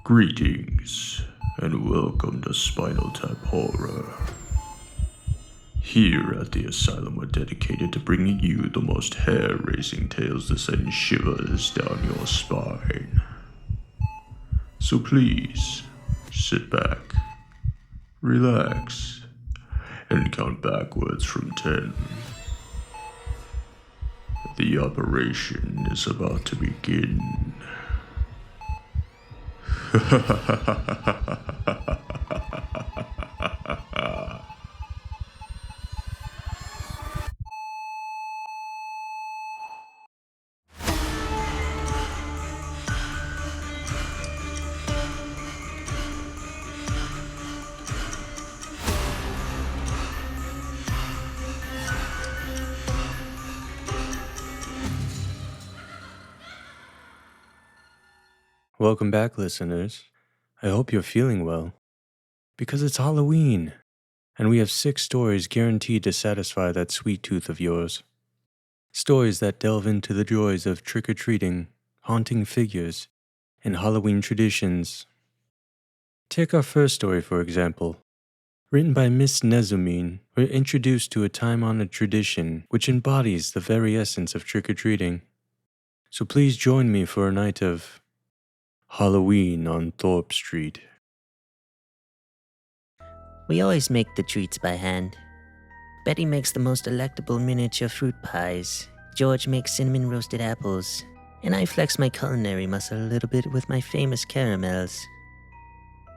Greetings, and welcome to SpinalTap Horror. Here at the asylum, we're dedicated to bringing you the most hair-raising tales that send shivers down your spine. So please, sit back, relax, and count backwards from 10. The operation is about to begin. Welcome back, listeners. I hope you're feeling well. Because it's Halloween, and we have 6 stories guaranteed to satisfy that sweet tooth of yours. Stories that delve into the joys of trick-or-treating, haunting figures, and Halloween traditions. Take our first story, for example. Written by Miss Mnemosyne, we're introduced to a time-honored tradition which embodies the very essence of trick-or-treating. So please join me for a night of Halloween on Thorpe Street. We always make the treats by hand. Betty makes the most delectable miniature fruit pies. George makes cinnamon roasted apples. And I flex my culinary muscle a little bit with my famous caramels.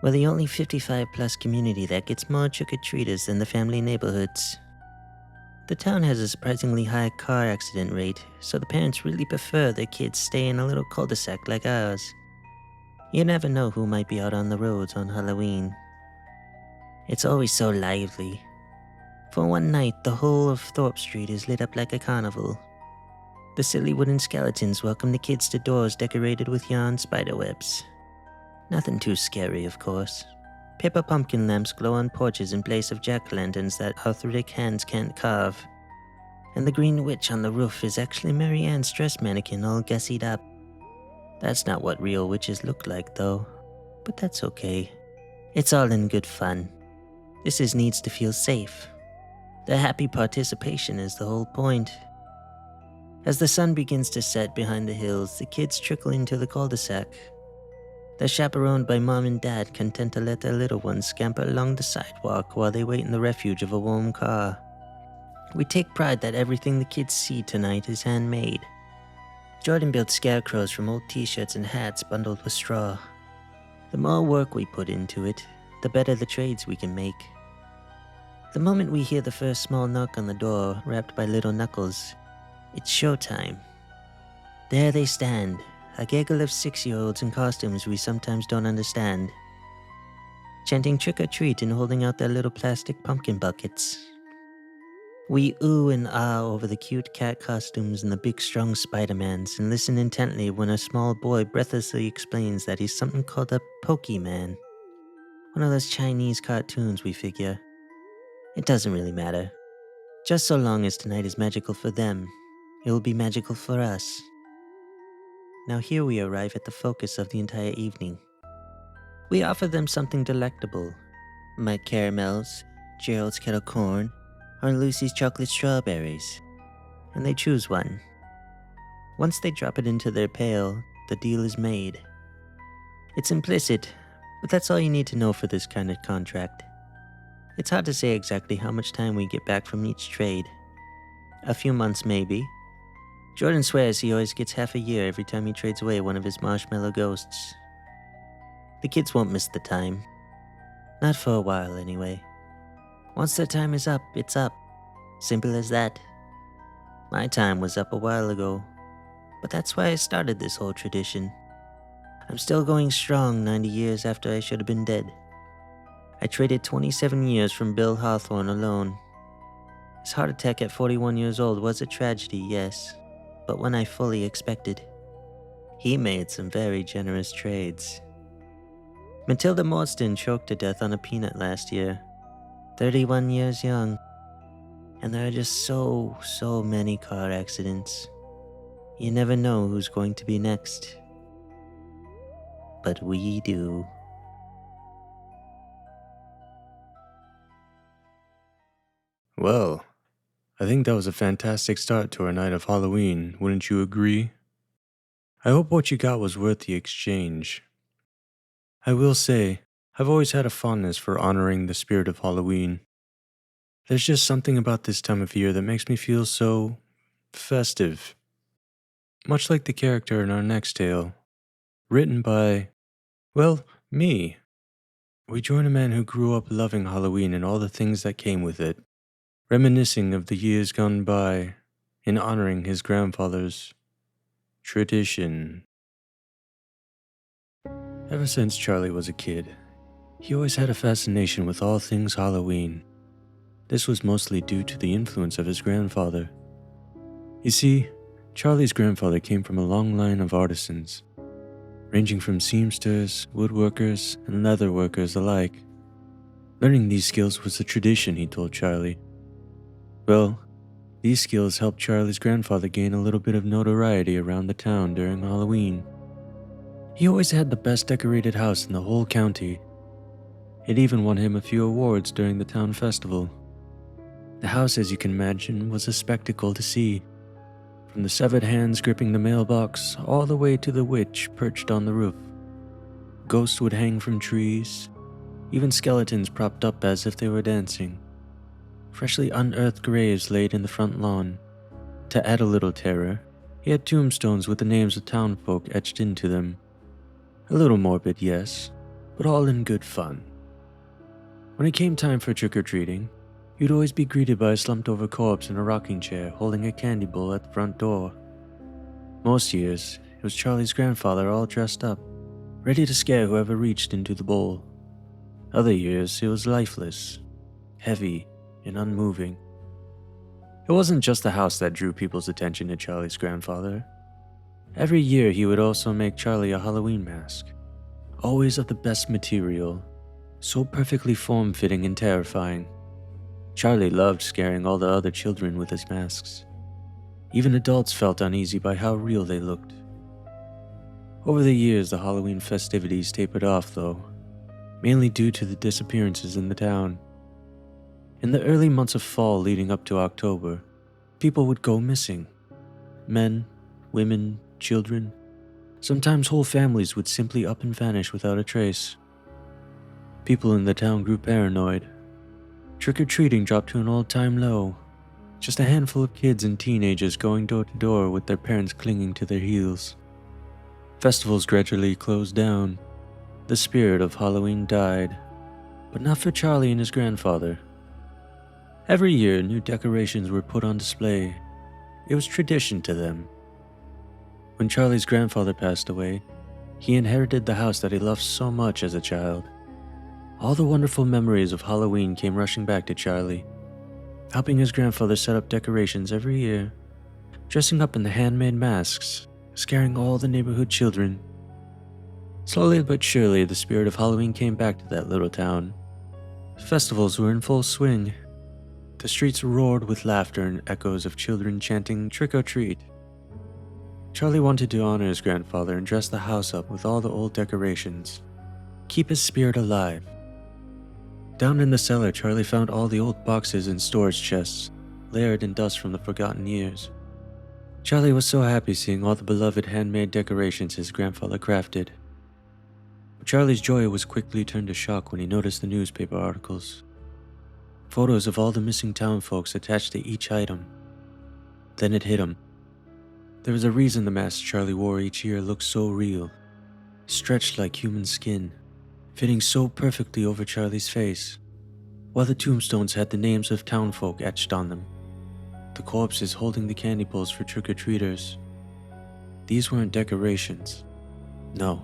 We're the only 55-plus community that gets more trick-or-treaters than the family neighborhoods. The town has a surprisingly high car accident rate, so the parents really prefer their kids stay in a little cul-de-sac like ours. You never know who might be out on the roads on Halloween. It's always so lively. For one night, the whole of Thorpe Street is lit up like a carnival. The silly wooden skeletons welcome the kids to doors decorated with yarn spiderwebs. Nothing too scary, of course. Paper pumpkin lamps glow on porches in place of jack-o'-lanterns that arthritic hands can't carve. And the green witch on the roof is actually Mary Ann's dress mannequin all gussied up. That's not what real witches look like, though. But that's okay. It's all in good fun. This needs to feel safe. The happy participation is the whole point. As the sun begins to set behind the hills, the kids trickle into the cul-de-sac. They're chaperoned by mom and dad, content to let their little ones scamper along the sidewalk while they wait in the refuge of a warm car. We take pride that everything the kids see tonight is handmade. Jordan built scarecrows from old t-shirts and hats bundled with straw. The more work we put into it, the better the trades we can make. The moment we hear the first small knock on the door, wrapped by little knuckles, it's showtime. There they stand, a gaggle of 6-year-olds in costumes we sometimes don't understand, chanting trick-or-treat and holding out their little plastic pumpkin buckets. We ooh and ah over the cute cat costumes and the big strong Spider-Mans and listen intently when a small boy breathlessly explains that he's something called a Pokemon. One of those Chinese cartoons, we figure. It doesn't really matter. Just so long as tonight is magical for them, it will be magical for us. Now here we arrive at the focus of the entire evening. We offer them something delectable. My caramels, Gerald's kettle corn, or Lucy's chocolate strawberries, and they choose one. Once they drop it into their pail, the deal is made. It's implicit, but that's all you need to know for this kind of contract. It's hard to say exactly how much time we get back from each trade. A few months maybe. Jordan swears he always gets half a year every time he trades away one of his marshmallow ghosts. The kids won't miss the time. Not for a while anyway. Once their time is up, it's up. Simple as that. My time was up a while ago, but that's why I started this whole tradition. I'm still going strong 90 years after I should have been dead. I traded 27 years from Bill Hawthorne alone. His heart attack at 41 years old was a tragedy, yes, but one I fully expected. He made some very generous trades. Matilda Marston choked to death on a peanut last year. 31 years young. And there are just so many car accidents. You never know who's going to be next. but we do. Well, I think that was a fantastic start to our night of Halloween, wouldn't you agree? I hope what you got was worth the exchange. I will say, I've always had a fondness for honoring the spirit of Halloween. There's just something about this time of year that makes me feel so festive. Much like the character in our next tale, written by, well, me. We join a man who grew up loving Halloween and all the things that came with it, reminiscing of the years gone by and honoring his grandfather's tradition. Ever since Charlie was a kid, he always had a fascination with all things Halloween. This was mostly due to the influence of his grandfather. You see, Charlie's grandfather came from a long line of artisans, ranging from seamsters, woodworkers, and leather workers alike. Learning these skills was a tradition, he told Charlie. Well, these skills helped Charlie's grandfather gain a little bit of notoriety around the town during Halloween. He always had the best decorated house in the whole county. It even won him a few awards during the town festival. The house, as you can imagine, was a spectacle to see. From the severed hands gripping the mailbox, all the way to the witch perched on the roof. Ghosts would hang from trees, even skeletons propped up as if they were dancing. Freshly unearthed graves laid in the front lawn. To add a little terror, he had tombstones with the names of townfolk etched into them. A little morbid, yes, but all in good fun. When it came time for trick-or-treating, you'd always be greeted by a slumped-over corpse in a rocking chair holding a candy bowl at the front door. Most years, it was Charlie's grandfather all dressed up, ready to scare whoever reached into the bowl. Other years, it was lifeless, heavy, and unmoving. It wasn't just the house that drew people's attention to Charlie's grandfather. Every year, he would also make Charlie a Halloween mask, always of the best material, so perfectly form-fitting and terrifying. Charlie loved scaring all the other children with his masks. Even adults felt uneasy by how real they looked. Over the years, the Halloween festivities tapered off, though, mainly due to the disappearances in the town. In the early months of fall leading up to October, people would go missing. Men, women, children. Sometimes whole families would simply up and vanish without a trace. People in the town grew paranoid. Trick-or-treating dropped to an all-time low. Just a handful of kids and teenagers going door to door with their parents clinging to their heels. Festivals gradually closed down. The spirit of Halloween died, but not for Charlie and his grandfather. Every year, new decorations were put on display. It was tradition to them. When Charlie's grandfather passed away, he inherited the house that he loved so much as a child. All the wonderful memories of Halloween came rushing back to Charlie, helping his grandfather set up decorations every year, dressing up in the handmade masks, scaring all the neighborhood children. Slowly but surely, the spirit of Halloween came back to that little town. Festivals were in full swing. The streets roared with laughter and echoes of children chanting "Trick or Treat." Charlie wanted to honor his grandfather and dress the house up with all the old decorations, keep his spirit alive. Down in the cellar, Charlie found all the old boxes and storage chests, layered in dust from the forgotten years. Charlie was so happy seeing all the beloved handmade decorations his grandfather crafted. But Charlie's joy was quickly turned to shock when he noticed the newspaper articles. Photos of all the missing town folks attached to each item. Then it hit him. There was a reason the masks Charlie wore each year looked so real, stretched like human skin, fitting so perfectly over Charlie's face, while the tombstones had the names of townfolk etched on them, the corpses holding the candy bowls for trick-or-treaters. These weren't decorations. No.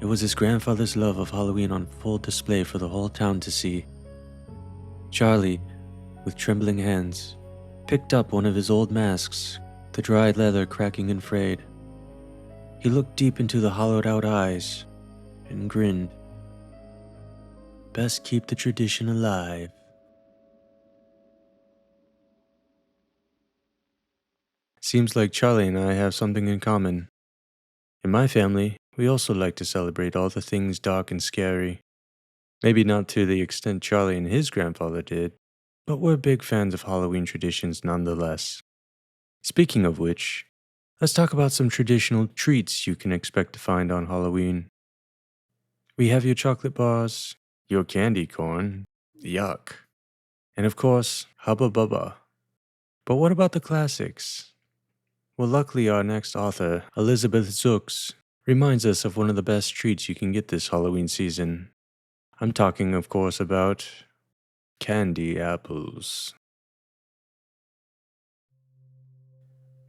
It was his grandfather's love of Halloween on full display for the whole town to see. Charlie, with trembling hands, picked up one of his old masks, the dried leather cracking and frayed. He looked deep into the hollowed-out eyes and grinned. Best keep the tradition alive. Seems like Charlie and I have something in common. In my family, we also like to celebrate all the things dark and scary. Maybe not to the extent Charlie and his grandfather did, but we're big fans of Halloween traditions nonetheless. Speaking of which, let's talk about some traditional treats you can expect to find on Halloween. We have your chocolate bars, your candy corn, yuck, and of course, Hubba Bubba. But what about the classics? Well, luckily our next author, Elizabeth Zooks, reminds us of one of the best treats you can get this Halloween season. I'm talking, of course, about candy apples.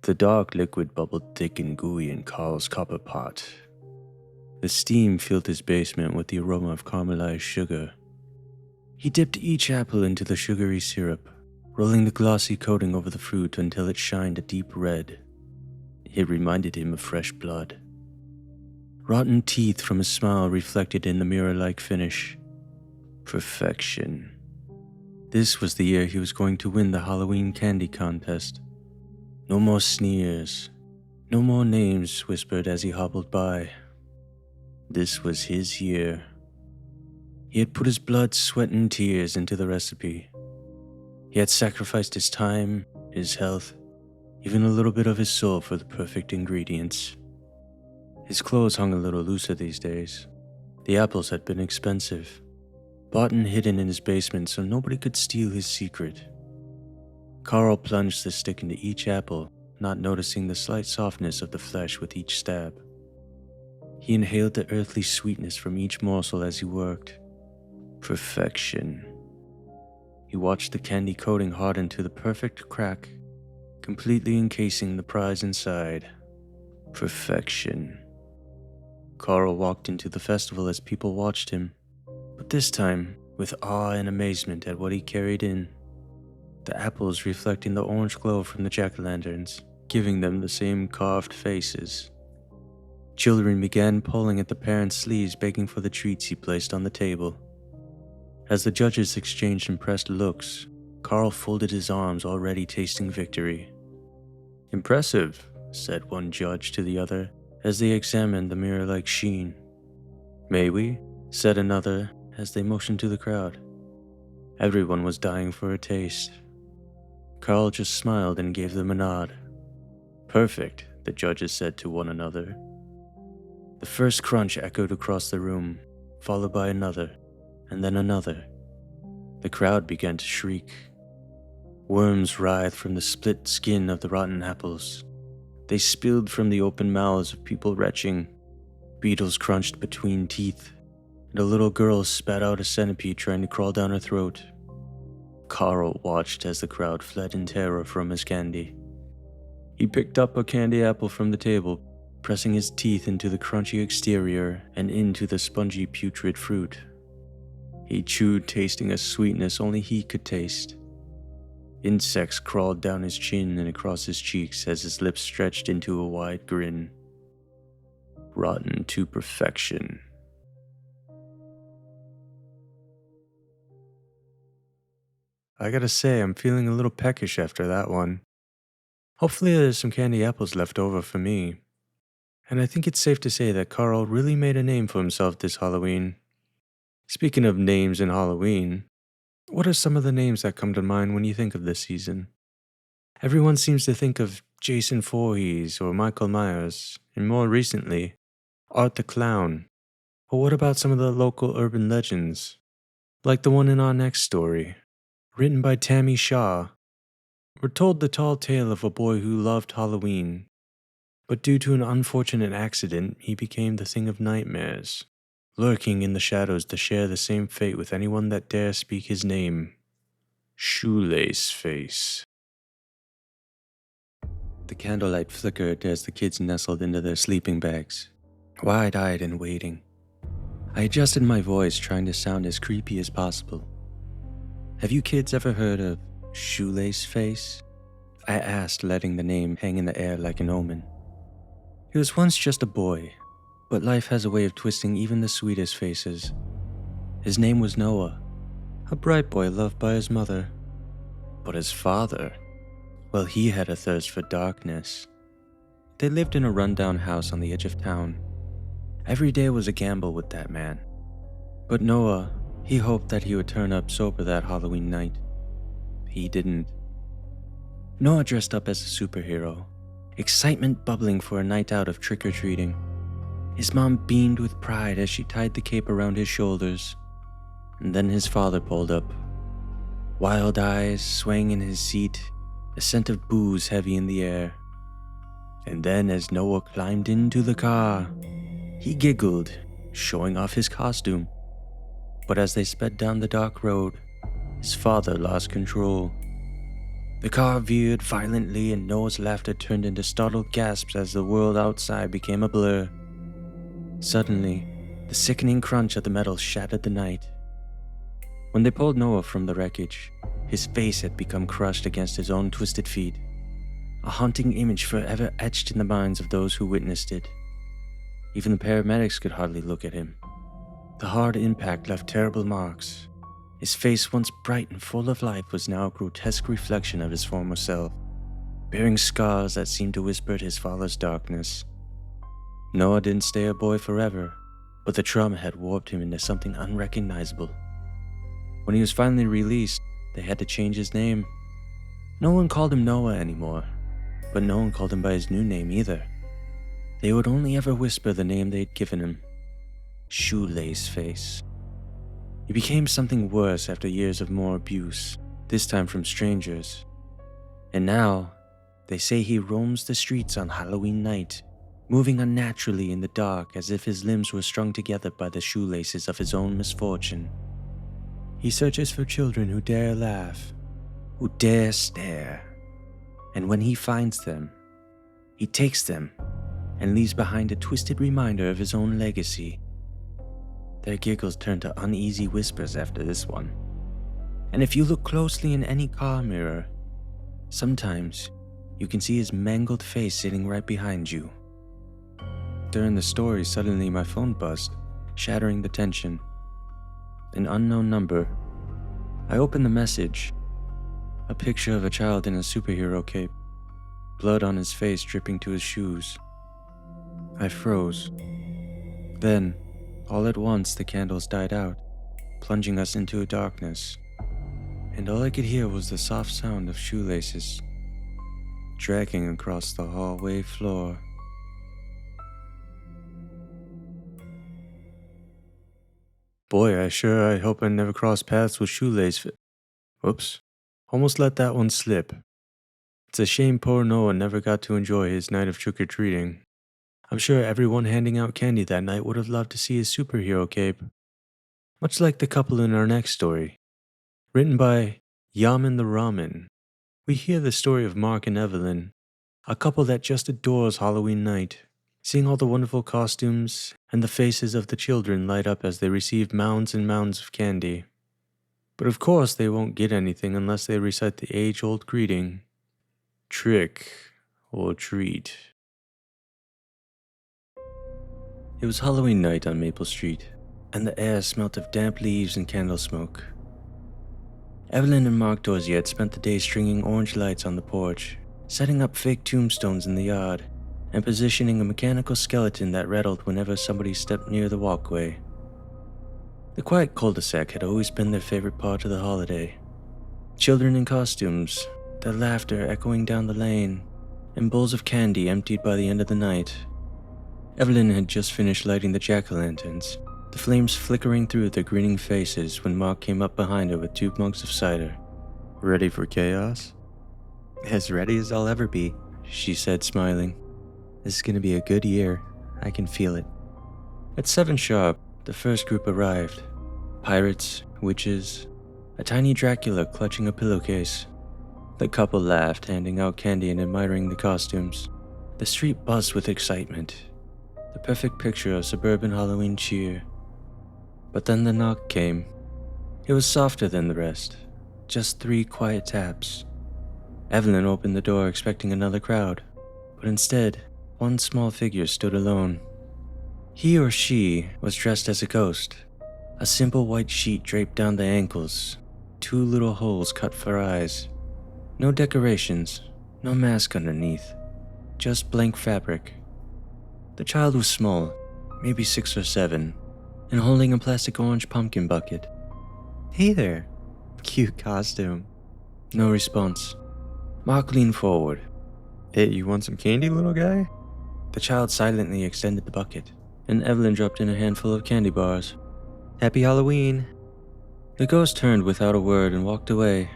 The dark liquid bubbled thick and gooey in Carl's copper pot. The steam filled his basement with the aroma of caramelized sugar. He dipped each apple into the sugary syrup, rolling the glossy coating over the fruit until it shined a deep red. It reminded him of fresh blood. Rotten teeth from his smile reflected in the mirror-like finish. Perfection. This was the year he was going to win the Halloween candy contest. No more sneers. No more names whispered as he hobbled by. This was his year. He had put his blood, sweat, and tears into the recipe. He had sacrificed his time, his health, even a little bit of his soul for the perfect ingredients. His clothes hung a little looser these days. The apples had been expensive, bought and hidden in his basement so nobody could steal his secret. Carl plunged the stick into each apple, not noticing the slight softness of the flesh with each stab. He inhaled the earthly sweetness from each morsel as he worked. Perfection. He watched the candy coating harden to the perfect crack, completely encasing the prize inside. Perfection. Carl walked into the festival as people watched him, but this time with awe and amazement at what he carried in. The apples reflecting the orange glow from the jack-o'-lanterns, giving them the same carved faces. Children began pulling at the parents' sleeves begging for the treats he placed on the table. As the judges exchanged impressed looks, Carl folded his arms, already tasting victory. "Impressive," said one judge to the other as they examined the mirror-like sheen. "May we?" said another as they motioned to the crowd. Everyone was dying for a taste. Carl just smiled and gave them a nod. "Perfect," the judges said to one another. The first crunch echoed across the room, followed by another, and then another. The crowd began to shriek. Worms writhed from the split skin of the rotten apples. They spilled from the open mouths of people retching. Beetles crunched between teeth, and a little girl spat out a centipede trying to crawl down her throat. Carl watched as the crowd fled in terror from his candy. He picked up a candy apple from the table, pressing his teeth into the crunchy exterior and into the spongy putrid fruit. He chewed, tasting a sweetness only he could taste. Insects crawled down his chin and across his cheeks as his lips stretched into a wide grin. Rotten to perfection. I gotta say, I'm feeling a little peckish after that one. Hopefully there's some candy apples left over for me. And I think it's safe to say that Carl really made a name for himself this Halloween. Speaking of names in Halloween, what are some of the names that come to mind when you think of this season? Everyone seems to think of Jason Voorhees or Michael Myers, and more recently, Art the Clown. But what about some of the local urban legends? Like the one in our next story, written by Tammy Shaw. We're told the tall tale of a boy who loved Halloween, but due to an unfortunate accident, he became the thing of nightmares, lurking in the shadows to share the same fate with anyone that dare speak his name. Shoelace Face. The candlelight flickered as the kids nestled into their sleeping bags, wide-eyed and waiting. I adjusted my voice, trying to sound as creepy as possible. Have you kids ever heard of Shoelace Face? I asked, letting the name hang in the air like an omen. He was once just a boy, but life has a way of twisting even the sweetest faces. His name was Noah, a bright boy loved by his mother. But his father, well, he had a thirst for darkness. They lived in a rundown house on the edge of town. Every day was a gamble with that man. But Noah, he hoped that he would turn up sober that Halloween night. He didn't. Noah dressed up as a superhero, excitement bubbling for a night out of trick-or-treating. His mom beamed with pride as she tied the cape around his shoulders. And then his father pulled up. Wild eyes swaying in his seat, a scent of booze heavy in the air. And then as Noah climbed into the car, he giggled, showing off his costume. But as they sped down the dark road, his father lost control. The car veered violently and Noah's laughter turned into startled gasps as the world outside became a blur. Suddenly, the sickening crunch of the metal shattered the night. When they pulled Noah from the wreckage, his face had become crushed against his own twisted feet, a haunting image forever etched in the minds of those who witnessed it. Even the paramedics could hardly look at him. The hard impact left terrible marks. His face, once bright and full of life, was now a grotesque reflection of his former self, bearing scars that seemed to whisper at his father's darkness. Noah didn't stay a boy forever, but the trauma had warped him into something unrecognizable. When he was finally released, they had to change his name. No one called him Noah anymore, but no one called him by his new name either. They would only ever whisper the name they'd given him, Shoelace Face. He became something worse after years of more abuse, this time from strangers. And now, they say he roams the streets on Halloween night, moving unnaturally in the dark as if his limbs were strung together by the shoelaces of his own misfortune. He searches for children who dare laugh, who dare stare, and when he finds them, he takes them and leaves behind a twisted reminder of his own legacy. Their giggles turn to uneasy whispers after this one. And if you look closely in any car mirror, sometimes you can see his mangled face sitting right behind you. During the story, suddenly my phone buzzed, shattering the tension. An unknown number. I opened the message. A picture of a child in a superhero cape, blood on his face dripping to his shoes. I froze. Then, all at once, the candles died out, plunging us into a darkness, and all I could hear was the soft sound of shoelaces dragging across the hallway floor. Boy, I hope I never cross paths with Shoelace. Whoops. Almost let that one slip. It's a shame poor Noah never got to enjoy his night of trick-or-treating. I'm sure everyone handing out candy that night would have loved to see his superhero cape. Much like the couple in our next story. Written by YamanTheRamen, we hear the story of Mark and Evelyn, a couple that just adores Halloween night, seeing all the wonderful costumes and the faces of the children light up as they receive mounds and mounds of candy. But of course they won't get anything unless they recite the age-old greeting, trick or treat. It was Halloween night on Maple Street, and the air smelt of damp leaves and candle smoke. Evelyn and Mark Dorsey had spent the day stringing orange lights on the porch, setting up fake tombstones in the yard, and positioning a mechanical skeleton that rattled whenever somebody stepped near the walkway. The quiet cul-de-sac had always been their favorite part of the holiday. Children in costumes, their laughter echoing down the lane, and bowls of candy emptied by the end of the night. Evelyn had just finished lighting the jack-o'-lanterns, the flames flickering through their grinning faces when Mark came up behind her with 2 mugs of cider. "Ready for chaos?" "As ready as I'll ever be," she said, smiling. "This is going to be a good year. I can feel it." At 7 sharp, the first group arrived. Pirates, witches, a tiny Dracula clutching a pillowcase. The couple laughed, handing out candy and admiring the costumes. The street buzzed with excitement, the perfect picture of suburban Halloween cheer. But then the knock came. It was softer than the rest, just 3 quiet taps. Evelyn opened the door expecting another crowd, but instead, one small figure stood alone. He or she was dressed as a ghost, a simple white sheet draped down the ankles, 2 little holes cut for eyes. No decorations, no mask underneath, just blank fabric. The child was small, maybe 6 or 7, and holding a plastic orange pumpkin bucket. "Hey there." "Cute costume." No response. Mark leaned forward. "Hey, you want some candy, little guy?" The child silently extended the bucket, and Evelyn dropped in a handful of candy bars. "Happy Halloween." The ghost turned without a word and walked away,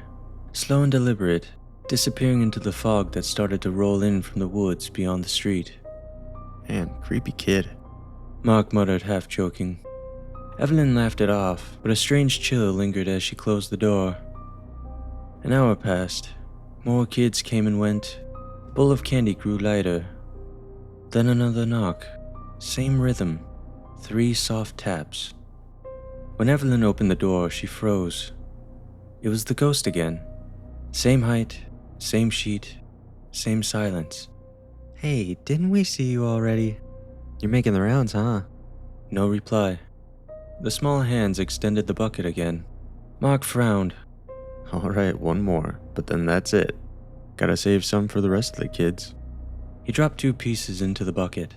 slow and deliberate, disappearing into the fog that started to roll in from the woods beyond the street. "Man, creepy kid," Mark muttered, half joking. Evelyn laughed it off, but a strange chill lingered as she closed the door. An hour passed. More kids came and went. The bowl of candy grew lighter. Then another knock. Same rhythm. 3 soft taps. When Evelyn opened the door, she froze. It was the ghost again. Same height, same sheet, same silence. "Hey, didn't we see you already? You're making the rounds, huh?" No reply. The small hands extended the bucket again. Mark frowned. "Alright, one more, but then that's it. Gotta save some for the rest of the kids." He dropped 2 pieces into the bucket.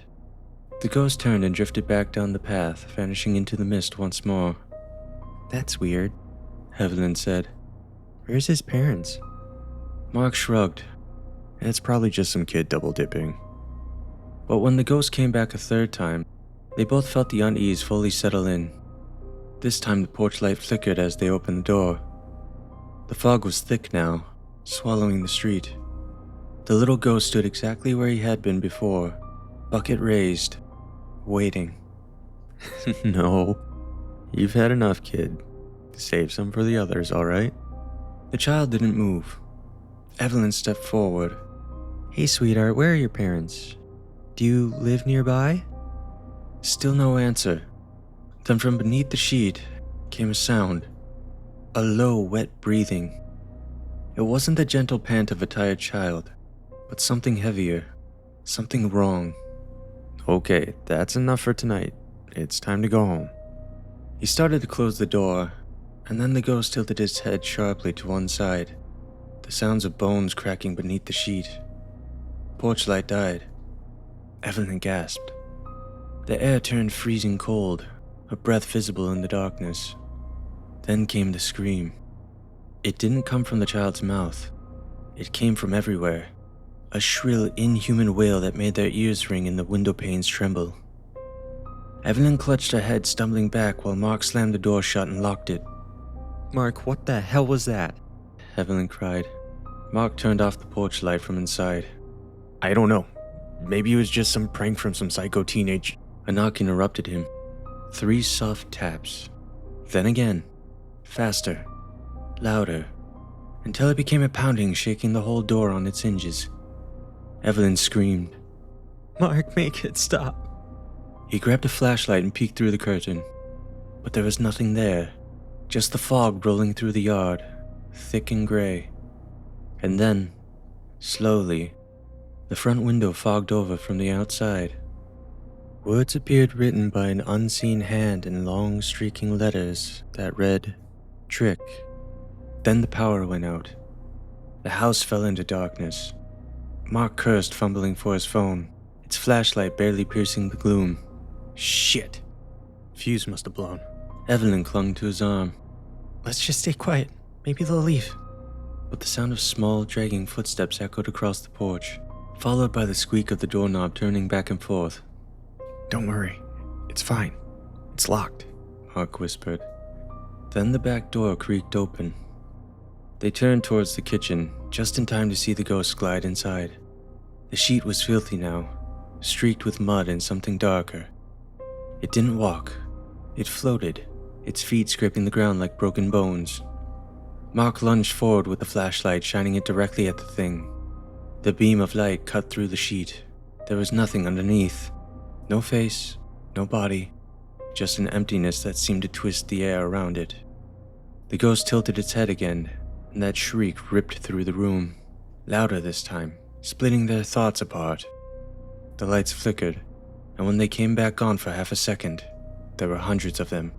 The ghost turned and drifted back down the path, vanishing into the mist once more. "That's weird," Evelyn said. "Where's his parents?" Mark shrugged. "It's probably just some kid double-dipping." But when the ghost came back a 3rd time, they both felt the unease fully settle in. This time the porch light flickered as they opened the door. The fog was thick now, swallowing the street. The little ghost stood exactly where he had been before, bucket raised, waiting. "No, you've had enough, kid. Save some for the others, alright?" The child didn't move. Evelyn stepped forward. "Hey, sweetheart, where are your parents? Do you live nearby?" Still no answer. Then from beneath the sheet came a sound. A low, wet breathing. It wasn't the gentle pant of a tired child, but something heavier, something wrong. "Okay, that's enough for tonight. It's time to go home." He started to close the door, and then the ghost tilted its head sharply to one side, the sounds of bones cracking beneath the sheet. Porch light died. Evelyn gasped. The air turned freezing cold, a breath visible in the darkness. Then came the scream. It didn't come from the child's mouth. It came from everywhere. A shrill, inhuman wail that made their ears ring and the window panes tremble. Evelyn clutched her head, stumbling back while Mark slammed the door shut and locked it. "Mark, what the hell was that?" Evelyn cried. Mark turned off the porch light from inside. "I don't know. Maybe it was just some prank from some psycho teenage..." A knock interrupted him. 3 soft taps. Then again. Faster. Louder. Until it became a pounding, shaking the whole door on its hinges. Evelyn screamed. "Mark, make it stop." He grabbed a flashlight and peeked through the curtain. But there was nothing there. Just the fog rolling through the yard, thick and gray. And then, slowly, the front window fogged over from the outside. Words appeared written by an unseen hand in long streaking letters that read, "Trick." Then the power went out. The house fell into darkness. Mark cursed, fumbling for his phone, its flashlight barely piercing the gloom. Shit. Fuse must have blown. Evelyn clung to his arm. "Let's just stay quiet. Maybe they'll leave." But the sound of small, dragging footsteps echoed across the porch, followed by the squeak of the doorknob turning back and forth. "Don't worry. It's fine. It's locked," Mark whispered. Then the back door creaked open. They turned towards the kitchen, just in time to see the ghost glide inside. The sheet was filthy now, streaked with mud and something darker. It didn't walk. It floated, its feet scraping the ground like broken bones. Mark lunged forward with the flashlight, shining it directly at the thing. The beam of light cut through the sheet. There was nothing underneath. No face, no body, just an emptiness that seemed to twist the air around it. The ghost tilted its head again, and that shriek ripped through the room, louder this time, splitting their thoughts apart. The lights flickered, and when they came back on for half a second, there were hundreds of them.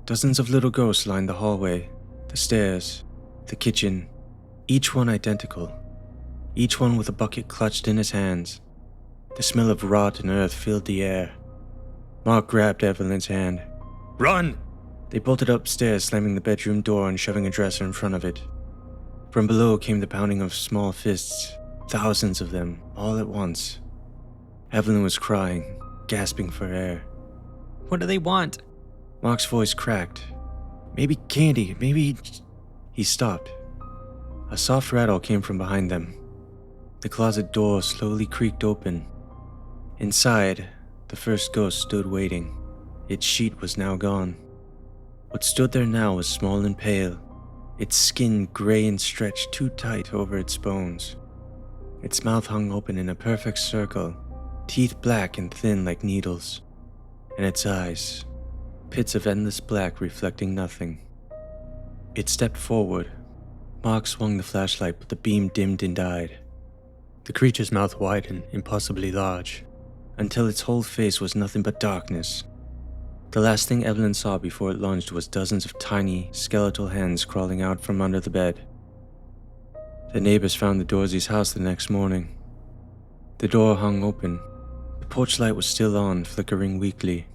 Dozens of little ghosts lined the hallway, the stairs, the kitchen, each one identical, each one with a bucket clutched in his hands. The smell of rot and earth filled the air. Mark grabbed Evelyn's hand. "Run!" They bolted upstairs, slamming the bedroom door and shoving a dresser in front of it. From below came the pounding of small fists, thousands of them, all at once. Evelyn was crying, gasping for air. What do they want? Mark's voice cracked. "Maybe candy, maybe..." He stopped. A soft rattle came from behind them. The closet door slowly creaked open. Inside, the first ghost stood waiting. Its sheet was now gone. What stood there now was small and pale, its skin gray and stretched too tight over its bones. Its mouth hung open in a perfect circle, teeth black and thin like needles, and its eyes, pits of endless black reflecting nothing. It stepped forward. Mark swung the flashlight, but the beam dimmed and died. The creature's mouth widened, impossibly large, until its whole face was nothing but darkness. The last thing Evelyn saw before it lunged was dozens of tiny, skeletal hands crawling out from under the bed. The neighbors found the Dorseys' house the next morning. The door hung open. The porch light was still on, flickering weakly.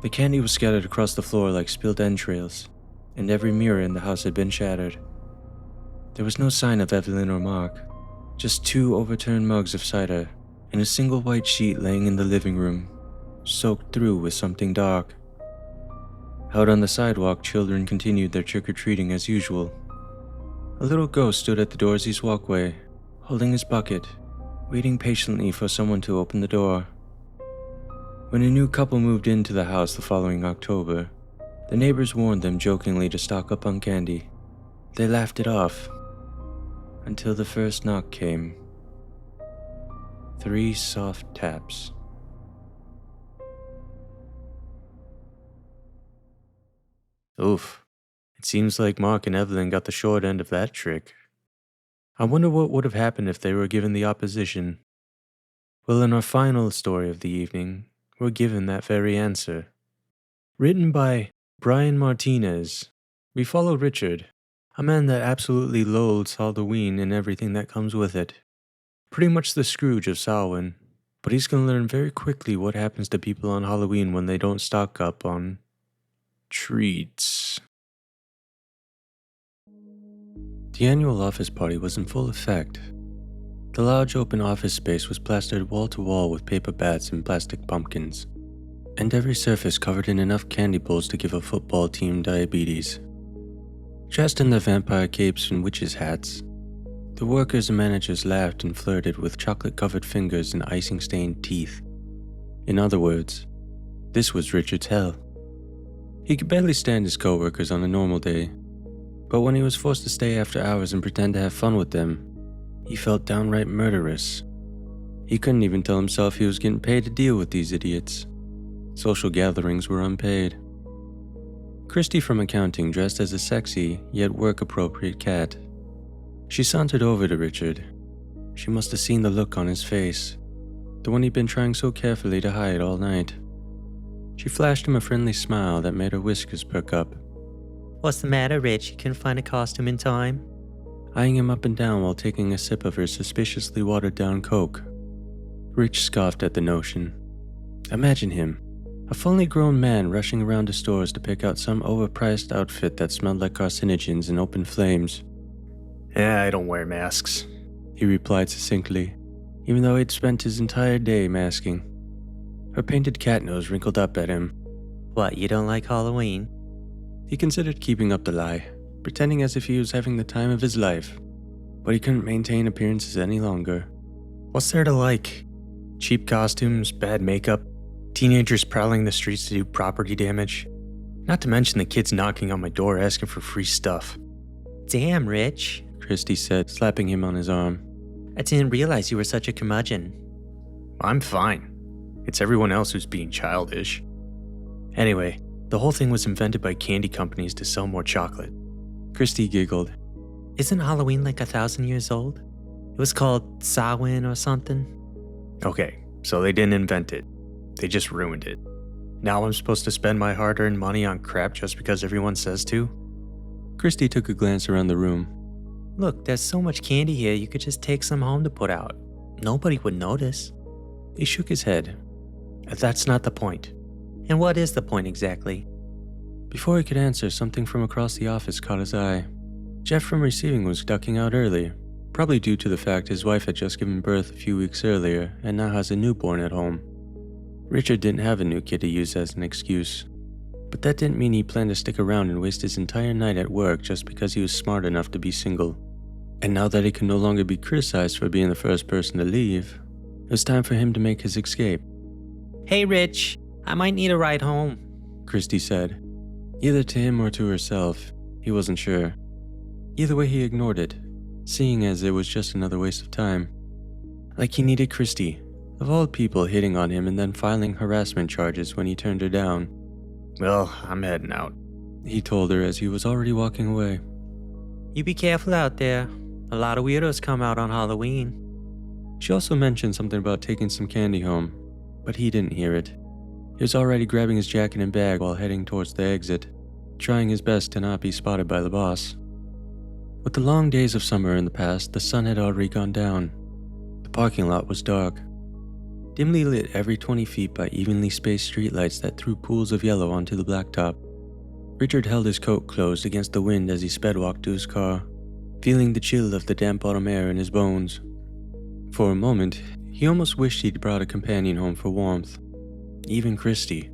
The candy was scattered across the floor like spilled entrails, and every mirror in the house had been shattered. There was no sign of Evelyn or Mark, just 2 overturned mugs of cider and a single white sheet laying in the living room, soaked through with something dark. Out on the sidewalk, children continued their trick-or-treating as usual. A little ghost stood at the Dorseys' walkway, holding his bucket, waiting patiently for someone to open the door. When a new couple moved into the house the following October, the neighbors warned them jokingly to stock up on candy. They laughed it off, until the first knock came. 3 soft taps. Oof. It seems like Mark and Evelyn got the short end of that trick. I wonder what would have happened if they were given the opposition. Well, in our final story of the evening, we're given that very answer. Written by Brian Martinez, we follow Richard, a man that absolutely loathes Halloween and everything that comes with it. Pretty much the Scrooge of Samhain, but he's going to learn very quickly what happens to people on Halloween when they don't stock up on treats. The annual office party was in full effect. The large open office space was plastered wall to wall with paper bats and plastic pumpkins, and every surface covered in enough candy bowls to give a football team diabetes. Dressed in their vampire capes and witches' hats, the workers and managers laughed and flirted with chocolate-covered fingers and icing-stained teeth. In other words, this was Richard's hell. He could barely stand his co-workers on a normal day, but when he was forced to stay after hours and pretend to have fun with them, he felt downright murderous. He couldn't even tell himself he was getting paid to deal with these idiots. Social gatherings were unpaid. Christy from accounting dressed as a sexy, yet work-appropriate cat. She sauntered over to Richard. She must have seen the look on his face, the one he'd been trying so carefully to hide all night. She flashed him a friendly smile that made her whiskers perk up. What's the matter, Rich? You couldn't find a costume in time? Eyeing him up and down while taking a sip of her suspiciously watered-down Coke. Rich scoffed at the notion. Imagine him, a fully grown man rushing around to stores to pick out some overpriced outfit that smelled like carcinogens and open flames. I don't wear masks, he replied succinctly, even though he'd spent his entire day masking. Her painted cat nose wrinkled up at him. What, you don't like Halloween? He considered keeping up the lie, pretending as if he was having the time of his life, but he couldn't maintain appearances any longer. What's there to like? Cheap costumes, bad makeup, teenagers prowling the streets to do property damage. Not to mention the kids knocking on my door asking for free stuff. Damn, Rich, Christy said, slapping him on his arm. I didn't realize you were such a curmudgeon. I'm fine. It's everyone else who's being childish. Anyway, the whole thing was invented by candy companies to sell more chocolate. Christy giggled. Isn't Halloween like 1,000 years old? It was called Samhain or something. Okay, so they didn't invent it. They just ruined it. Now I'm supposed to spend my hard-earned money on crap just because everyone says to? Christy took a glance around the room. Look, there's so much candy here, you could just take some home to put out. Nobody would notice. He shook his head. That's not the point. And what is the point exactly? Before he could answer, something from across the office caught his eye. Jeff from receiving was ducking out early, probably due to the fact his wife had just given birth a few weeks earlier and now has a newborn at home. Richard didn't have a new kid to use as an excuse, but that didn't mean he planned to stick around and waste his entire night at work just because he was smart enough to be single. And now that he could no longer be criticized for being the first person to leave, it was time for him to make his escape. Hey, Rich, I might need a ride home, Christy said. Either to him or to herself, he wasn't sure. Either way, he ignored it, seeing as it was just another waste of time. Like he needed Christy, of all people, hitting on him and then filing harassment charges when he turned her down. Well, I'm heading out, he told her as he was already walking away. You be careful out there. A lot of weirdos come out on Halloween. She also mentioned something about taking some candy home, but he didn't hear it. He was already grabbing his jacket and bag while heading towards the exit, trying his best to not be spotted by the boss. With the long days of summer in the past, the sun had already gone down. The parking lot was dark, dimly lit every 20 feet by evenly spaced streetlights that threw pools of yellow onto the blacktop. Richard held his coat closed against the wind as he sped walked to his car, feeling the chill of the damp autumn air in his bones. For a moment, he almost wished he'd brought a companion home for warmth, even Christy.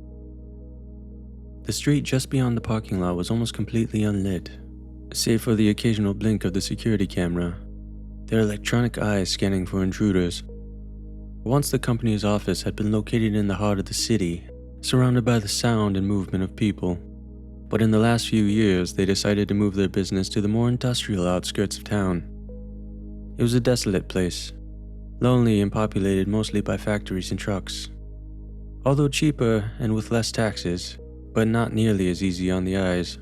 The street just beyond the parking lot was almost completely unlit, save for the occasional blink of the security camera, their electronic eyes scanning for intruders. Once the company's office had been located in the heart of the city, surrounded by the sound and movement of people. But in the last few years, they decided to move their business to the more industrial outskirts of town. It was a desolate place, lonely and populated mostly by factories and trucks. Although cheaper and with less taxes, but not nearly as easy on the eyes.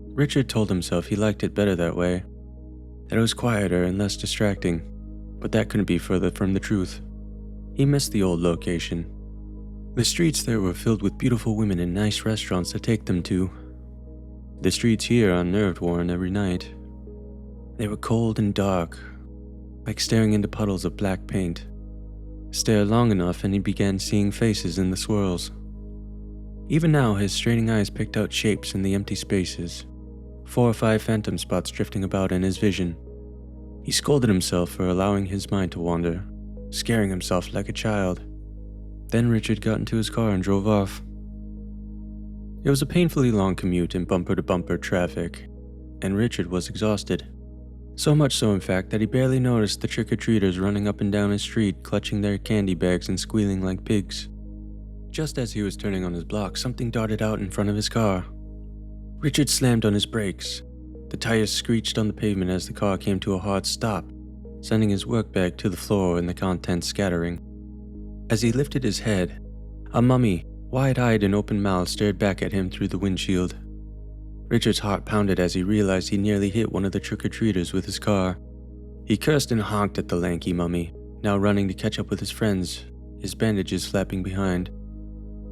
Richard told himself he liked it better that way, that it was quieter and less distracting, but that couldn't be further from the truth. He missed the old location. The streets there were filled with beautiful women and nice restaurants to take them to. The streets here unnerved Warren every night. They were cold and dark, like staring into puddles of black paint. Stare long enough and he began seeing faces in the swirls. Even now, his straining eyes picked out shapes in the empty spaces, 4 or 5 phantom spots drifting about in his vision. He scolded himself for allowing his mind to wander, scaring himself like a child. Then Richard got into his car and drove off. It was a painfully long commute in bumper-to-bumper traffic, and Richard was exhausted. So much so, in fact, that he barely noticed the trick-or-treaters running up and down his street, clutching their candy bags and squealing like pigs. Just as he was turning on his block, something darted out in front of his car. Richard slammed on his brakes. The tires screeched on the pavement as the car came to a hard stop, sending his work bag to the floor and the contents scattering. As he lifted his head, a mummy, wide-eyed and open-mouthed, stared back at him through the windshield. Richard's heart pounded as he realized he nearly hit one of the trick-or-treaters with his car. He cursed and honked at the lanky mummy, now running to catch up with his friends, his bandages flapping behind.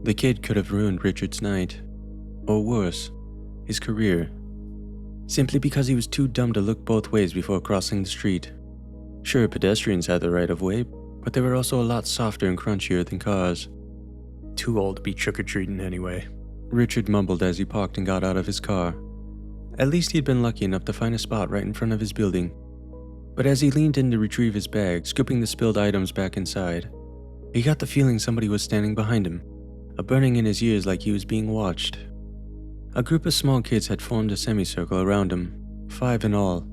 The kid could have ruined Richard's night, or worse, his career, simply because he was too dumb to look both ways before crossing the street. Sure, pedestrians had the right of way, but they were also a lot softer and crunchier than cars. Too old to be trick-or-treating anyway, Richard mumbled as he parked and got out of his car. At least he'd been lucky enough to find a spot right in front of his building. But as he leaned in to retrieve his bag, scooping the spilled items back inside, he got the feeling somebody was standing behind him, a burning in his ears like he was being watched. A group of small kids had formed a semicircle around him, 5 in all.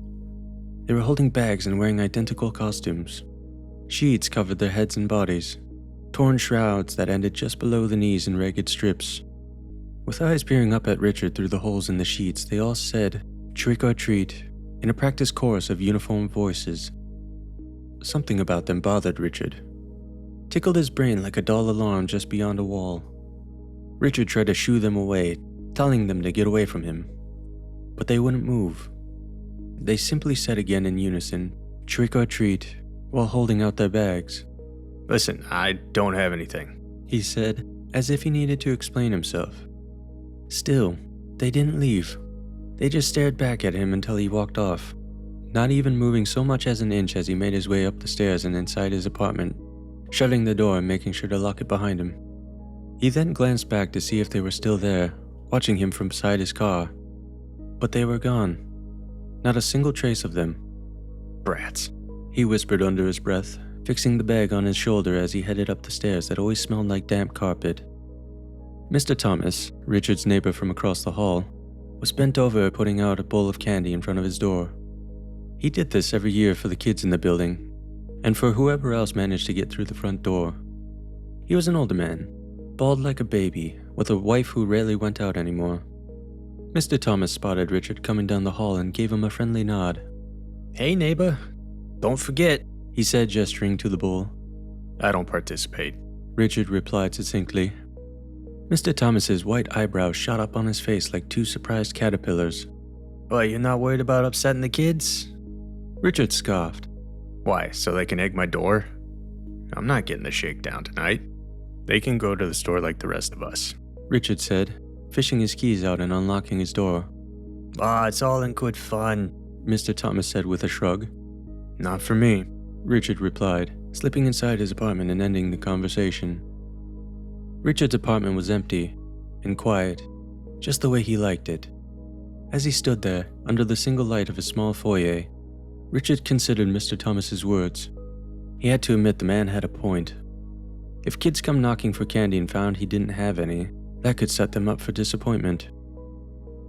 They were holding bags and wearing identical costumes. Sheets covered their heads and bodies, torn shrouds that ended just below the knees in ragged strips. With eyes peering up at Richard through the holes in the sheets, they all said, "Trick or treat," in a practiced chorus of uniform voices. Something about them bothered Richard. Tickled his brain like a dull alarm just beyond a wall. Richard tried to shoo them away, telling them to get away from him. But they wouldn't move. They simply said again in unison, "Trick or treat," while holding out their bags. Listen, I don't have anything, he said, as if he needed to explain himself. Still, they didn't leave. They just stared back at him until he walked off, not even moving so much as an inch as he made his way up the stairs and inside his apartment, shutting the door and making sure to lock it behind him. He then glanced back to see if they were still there, watching him from beside his car. But they were gone. Not a single trace of them. Brats. He whispered under his breath, fixing the bag on his shoulder as he headed up the stairs that always smelled like damp carpet. Mr. Thomas, Richard's neighbor from across the hall, was bent over putting out a bowl of candy in front of his door. He did this every year for the kids in the building, and for whoever else managed to get through the front door. He was an older man, bald like a baby, with a wife who rarely went out anymore. Mr. Thomas spotted Richard coming down the hall and gave him a friendly nod. Hey, neighbor. Don't forget, He said, gesturing to the bowl. I don't participate. Richard replied succinctly. Mr. Thomas's white eyebrows shot up on his face like two surprised caterpillars. But you're not worried about upsetting the kids? Richard scoffed. Why, so they can egg my door? I'm not getting the shakedown tonight. They can go to the store like the rest of us. Richard said, fishing his keys out and unlocking his door. It's all in good fun, Mr. Thomas said with a shrug. Not for me, Richard replied, slipping inside his apartment and ending the conversation. Richard's apartment was empty and quiet, just the way he liked it. As he stood there, under the single light of a small foyer, Richard considered Mr. Thomas's words. He had to admit the man had a point. If kids come knocking for candy and found he didn't have any, that could set them up for disappointment.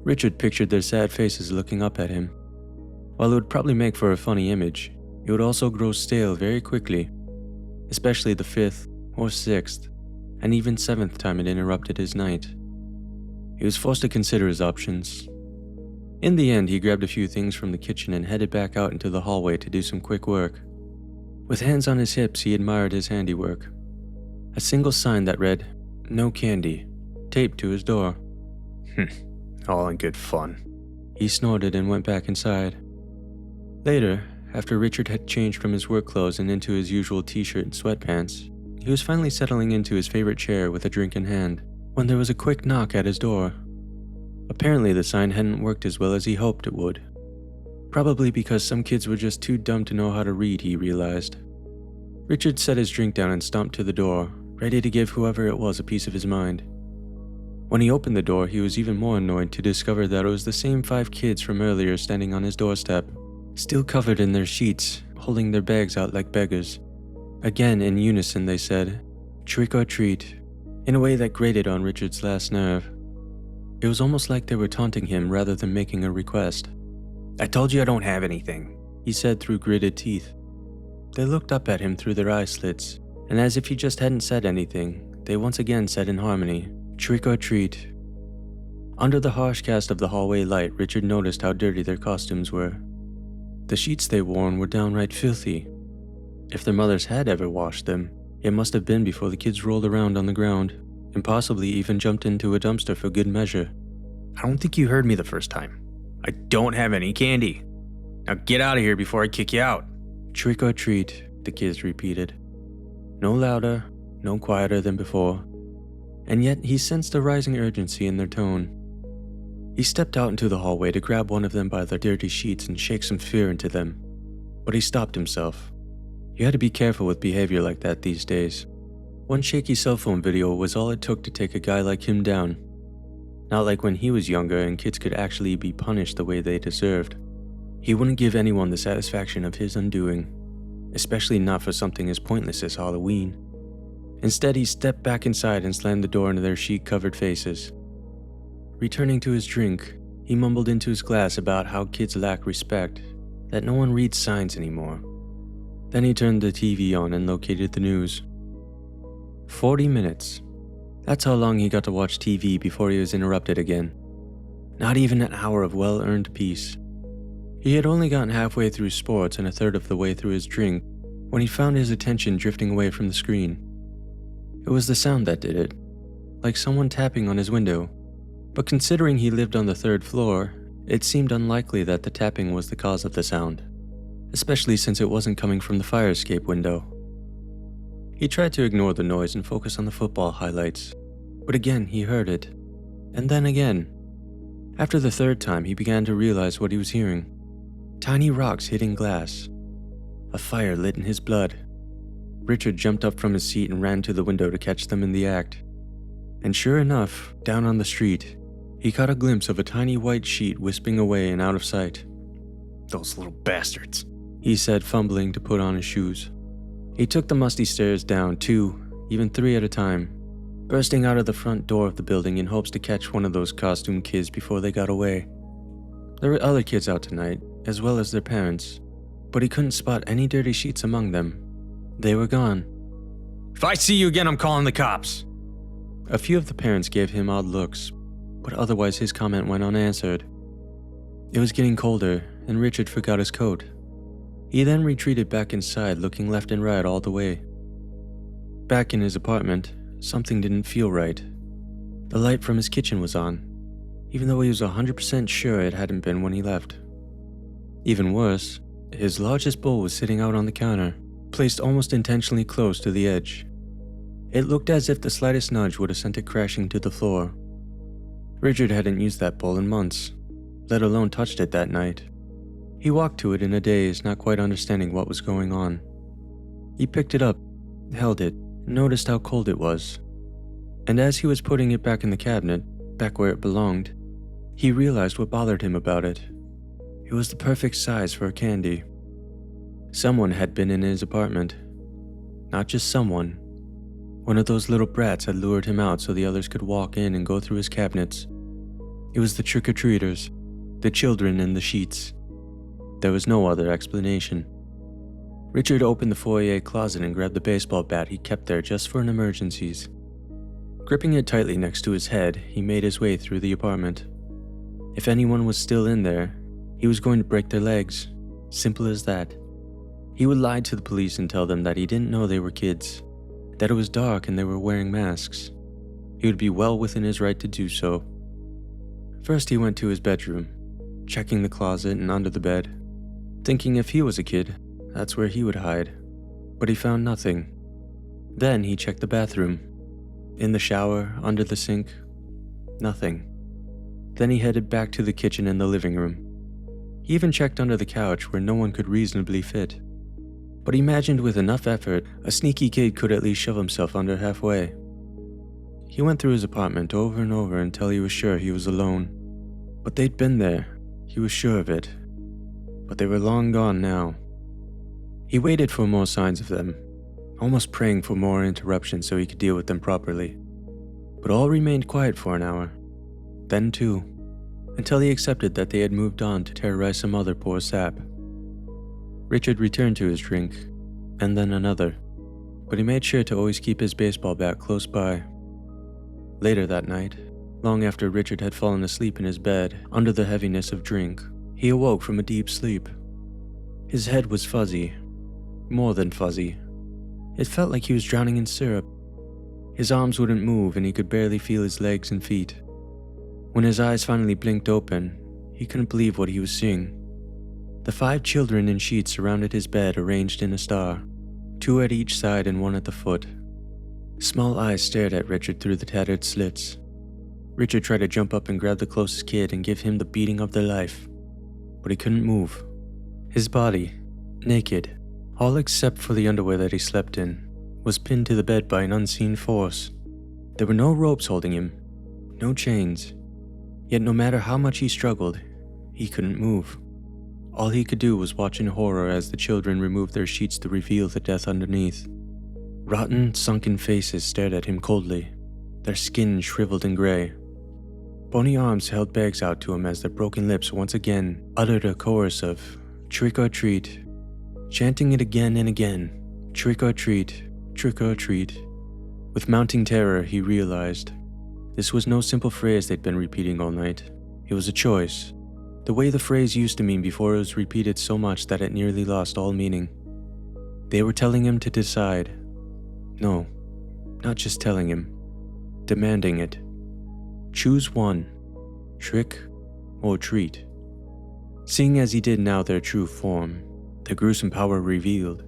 Richard pictured their sad faces looking up at him. While it would probably make for a funny image, it would also grow stale very quickly, especially the 5th or 6th, and even 7th time it interrupted his night. He was forced to consider his options. In the end, he grabbed a few things from the kitchen and headed back out into the hallway to do some quick work. With hands on his hips, he admired his handiwork. A single sign that read, "No candy," taped to his door. All in good fun. He snorted and went back inside. Later, after Richard had changed from his work clothes and into his usual t-shirt and sweatpants, he was finally settling into his favorite chair with a drink in hand, when there was a quick knock at his door. Apparently the sign hadn't worked as well as he hoped it would. Probably because some kids were just too dumb to know how to read, he realized. Richard set his drink down and stomped to the door, ready to give whoever it was a piece of his mind. When he opened the door, he was even more annoyed to discover that it was the same 5 kids from earlier standing on his doorstep, still covered in their sheets, holding their bags out like beggars. Again, in unison, they said, "Trick or treat," in a way that grated on Richard's last nerve. It was almost like they were taunting him rather than making a request. I told you I don't have anything, he said through gritted teeth. They looked up at him through their eye slits, and as if he just hadn't said anything, they once again said in harmony, "Trick or treat." Under the harsh cast of the hallway light, Richard noticed how dirty their costumes were. The sheets they wore were downright filthy. If their mothers had ever washed them, it must have been before the kids rolled around on the ground, and possibly even jumped into a dumpster for good measure. I don't think you heard me the first time. I don't have any candy. Now get out of here before I kick you out. "Trick or treat," the kids repeated. No louder, no quieter than before. And yet he sensed a rising urgency in their tone. He stepped out into the hallway to grab one of them by their dirty sheets and shake some fear into them. But he stopped himself. You had to be careful with behavior like that these days. One shaky cell phone video was all it took to take a guy like him down. Not like when he was younger and kids could actually be punished the way they deserved. He wouldn't give anyone the satisfaction of his undoing, especially not for something as pointless as Halloween. Instead, he stepped back inside and slammed the door into their sheet-covered faces. Returning to his drink, he mumbled into his glass about how kids lack respect, that no one reads signs anymore. Then he turned the TV on and located the news. 40 minutes. That's how long he got to watch TV before he was interrupted again. Not even an hour of well-earned peace. He had only gotten halfway through sports and a third of the way through his drink when he found his attention drifting away from the screen. It was the sound that did it, like someone tapping on his window. But considering he lived on the 3rd floor, it seemed unlikely that the tapping was the cause of the sound, especially since it wasn't coming from the fire escape window. He tried to ignore the noise and focus on the football highlights, but again he heard it, and then again. After the 3rd time, he began to realize what he was hearing. Tiny rocks hitting glass. A fire lit in his blood. Richard jumped up from his seat and ran to the window to catch them in the act. And sure enough, down on the street, he caught a glimpse of a tiny white sheet wisping away and out of sight. Those little bastards. He said, fumbling to put on his shoes. He took the musty stairs down 2, even 3 at a time, bursting out of the front door of the building in hopes to catch one of those costume kids before they got away. There were other kids out tonight, as well as their parents, but he couldn't spot any dirty sheets among them. They were gone. If I see you again, I'm calling the cops. A few of the parents gave him odd looks, but otherwise his comment went unanswered. It was getting colder, and Richard forgot his coat. He then retreated back inside, looking left and right all the way. Back in his apartment, something didn't feel right. The light from his kitchen was on, even though he was 100% sure it hadn't been when he left. Even worse, his largest bowl was sitting out on the counter, placed almost intentionally close to the edge. It looked as if the slightest nudge would have sent it crashing to the floor. Richard hadn't used that bowl in months, let alone touched it that night. He walked to it in a daze, not quite understanding what was going on. He picked it up, held it, and noticed how cold it was. And as he was putting it back in the cabinet, back where it belonged, he realized what bothered him about it. It was the perfect size for a candy. Someone had been in his apartment. Not just someone. One of those little brats had lured him out so the others could walk in and go through his cabinets. It was the trick-or-treaters, the children in the sheets. There was no other explanation. Richard opened the foyer closet and grabbed the baseball bat he kept there just for emergencies. Gripping it tightly next to his head, he made his way through the apartment. If anyone was still in there, he was going to break their legs. Simple as that. He would lie to the police and tell them that he didn't know they were kids, that it was dark and they were wearing masks. He would be well within his right to do so. First, he went to his bedroom, checking the closet and under the bed, thinking if he was a kid, that's where he would hide. But he found nothing. Then he checked the bathroom. In the shower, under the sink, nothing. Then he headed back to the kitchen and the living room. He even checked under the couch where no one could reasonably fit. But he imagined with enough effort, a sneaky kid could at least shove himself under halfway. He went through his apartment over and over until he was sure he was alone. But they'd been there, he was sure of it. But they were long gone now. He waited for more signs of them, almost praying for more interruptions so he could deal with them properly. But all remained quiet for an hour, then 2, until he accepted that they had moved on to terrorize some other poor sap. Richard returned to his drink, and then another, but he made sure to always keep his baseball bat close by. Later that night, long after Richard had fallen asleep in his bed under the heaviness of drink, he awoke from a deep sleep. His head was fuzzy, more than fuzzy. It felt like he was drowning in syrup. His arms wouldn't move and he could barely feel his legs and feet. When his eyes finally blinked open, he couldn't believe what he was seeing. The 5 children in sheets surrounded his bed arranged in a star, 2 at each side and 1 at the foot. Small eyes stared at Richard through the tattered slits. Richard tried to jump up and grab the closest kid and give him the beating of their life, but he couldn't move. His body, naked, all except for the underwear that he slept in, was pinned to the bed by an unseen force. There were no ropes holding him, no chains. Yet no matter how much he struggled, he couldn't move. All he could do was watch in horror as the children removed their sheets to reveal the death underneath. Rotten, sunken faces stared at him coldly, their skin shriveled and gray. Bony arms held bags out to him as their broken lips once again uttered a chorus of "trick or treat," chanting it again and again, "trick or treat, trick or treat." With mounting terror, he realized this was no simple phrase they'd been repeating all night. It was a choice, the way the phrase used to mean before it was repeated so much that it nearly lost all meaning. They were telling him to decide. No, not just telling him, demanding it. Choose one, trick or treat. Seeing as he did now their true form, their gruesome power revealed,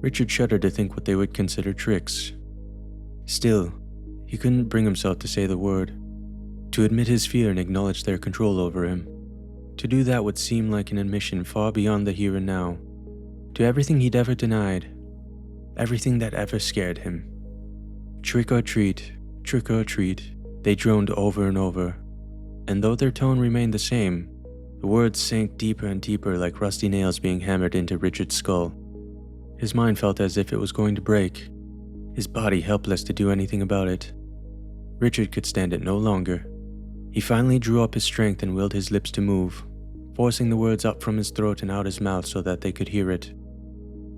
Richard shuddered to think what they would consider tricks. Still, he couldn't bring himself to say the word, to admit his fear and acknowledge their control over him. To do that would seem like an admission far beyond the here and now, to everything he'd ever denied, everything that ever scared him. Trick or treat, Trick or treat, they droned over and over, and though their tone remained the same, the words sank deeper and deeper like rusty nails being hammered into Richard's skull. His mind felt as if it was going to break, his body helpless to do anything about it. Richard could stand it no longer. He finally drew up his strength and willed his lips to move, forcing the words up from his throat and out his mouth so that they could hear it.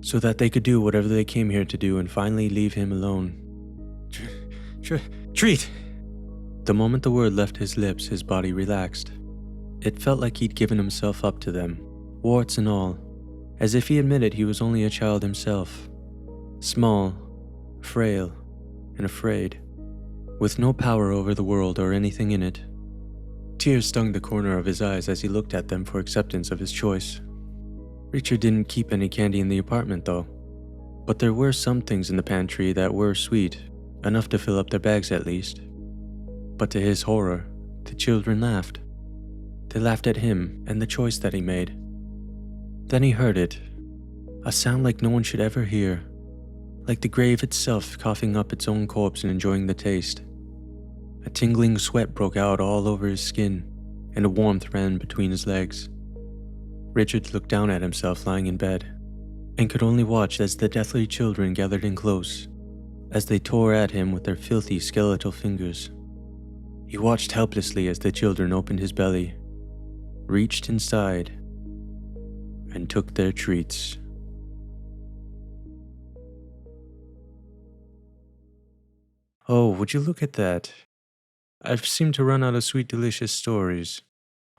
So that they could do whatever they came here to do and finally leave him alone. Treat! The moment the word left his lips, his body relaxed. It felt like he'd given himself up to them, warts and all, as if he admitted he was only a child himself. Small, frail, and afraid, with no power over the world or anything in it. Tears stung the corner of his eyes as he looked at them for acceptance of his choice. Richard didn't keep any candy in the apartment though, but there were some things in the pantry that were sweet, enough to fill up their bags at least. But to his horror, the children laughed. They laughed at him and the choice that he made. Then he heard it, a sound like no one should ever hear, like the grave itself coughing up its own corpse and enjoying the taste. A tingling sweat broke out all over his skin, and a warmth ran between his legs. Richard looked down at himself lying in bed, and could only watch as the deathly children gathered in close, as they tore at him with their filthy skeletal fingers. He watched helplessly as the children opened his belly, reached inside, and took their treats. Oh, would you look at that? I've seemed to run out of sweet, delicious stories.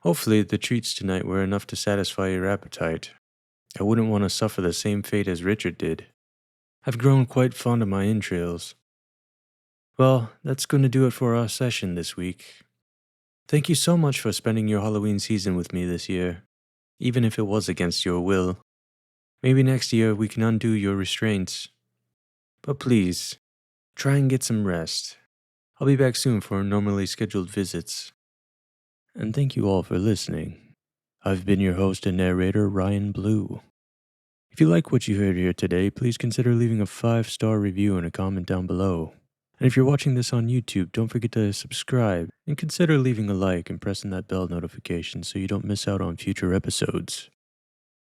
Hopefully the treats tonight were enough to satisfy your appetite. I wouldn't want to suffer the same fate as Richard did. I've grown quite fond of my entrails. Well, that's going to do it for our session this week. Thank you so much for spending your Halloween season with me this year, even if it was against your will. Maybe next year we can undo your restraints. But please, try and get some rest. I'll be back soon for normally scheduled visits. And thank you all for listening. I've been your host and narrator, Ryan Blue. If you like what you heard here today, please consider leaving a 5-star review and a comment down below. And if you're watching this on YouTube, don't forget to subscribe and consider leaving a like and pressing that bell notification so you don't miss out on future episodes.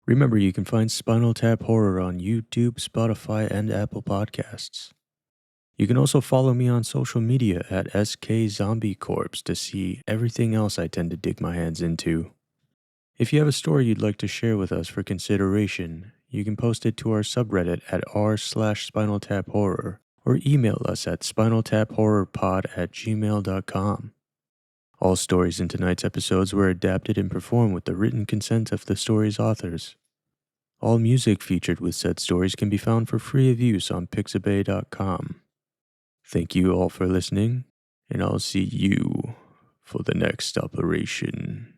Remember, you can find SpinalTap Horror on YouTube, Spotify, and Apple Podcasts. You can also follow me on social media at SKZombieCorpse to see everything else I tend to dig my hands into. If you have a story you'd like to share with us for consideration, you can post it to our subreddit at r/SpinalTapHorror or email us at spinaltaphorrorpod@gmail.com. All stories in tonight's episodes were adapted and performed with the written consent of the story's authors. All music featured with said stories can be found for free of use on pixabay.com. Thank you all for listening, and I'll see you for the next operation.